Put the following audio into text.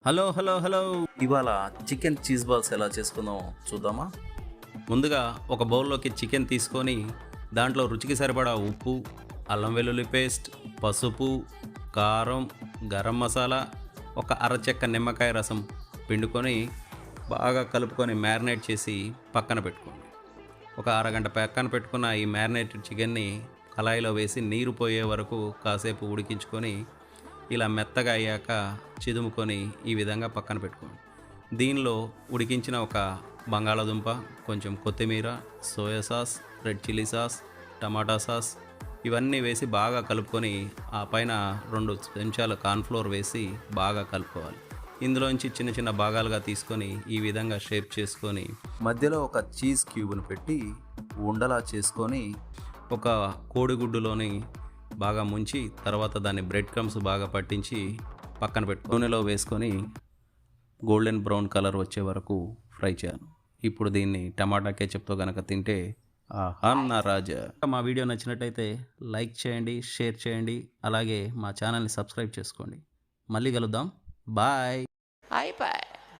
Hello hello hello ఇవాళ chicken cheese balls ఎలా చేసుకుందాం చూద్దామా. ముందుగా ఒక బౌల్లోకి చికెన్ తీసుకొని దాంట్లో రుచికి సరిపడా ఉప్పు, అల్లం వెల్లుల్లి పేస్ట్, పసుపు, కారం, గరం మసాలా, ఒక అరచెక్క నిమ్మకాయ రసం పిండుకొని బాగా కలుపుకొని మ్యారినేట్ చేసి పక్కన పెట్టుకోండి. ఒక అరగంట పక్కన పెట్టుకున్న ఈ మ్యారినేటెడ్ చికెన్ని కళాయిలో వేసి నీరు పోయే వరకు కాసేపు ఉడికించుకొని ఇలా మెత్తగా అయ్యాక చిదుముకొని ఈ విధంగా పక్కన పెట్టుకోండి. దీనిలో ఉడికించిన ఒక బంగాళాదుంప, కొంచెం కొత్తిమీర, soya sauce, red chilli sauce, టమాటా సాస్ ఇవన్నీ వేసి బాగా కలుపుకొని ఆ పైన 2 చెంచాల కార్న్ఫ్లోర్ వేసి బాగా కలుపుకోవాలి. ఇందులోంచి చిన్న చిన్న భాగాలుగా తీసుకొని ఈ విధంగా షేప్ చేసుకొని మధ్యలో ఒక చీజ్ క్యూబ్ను పెట్టి ఉండలా చేసుకొని ఒక కోడిగుడ్డులోని బాగా ముంచి తర్వాత దాన్ని బ్రెడ్ క్రమ్స్ బాగా పట్టించి పక్కన పెట్టి నూనెలో వేసుకొని గోల్డెన్ బ్రౌన్ కలర్ వచ్చే వరకు ఫ్రై చేయాలి. ఇప్పుడు దీన్ని టమాటా కేచప్తో కనుక తింటే ఆహా నా రాజా. మా వీడియో నచ్చినట్టయితే లైక్ చేయండి, షేర్ చేయండి, అలాగే మా ఛానల్ని సబ్స్క్రైబ్ చేసుకోండి. మళ్ళీ కలుద్దాం. బాయ్. iPad.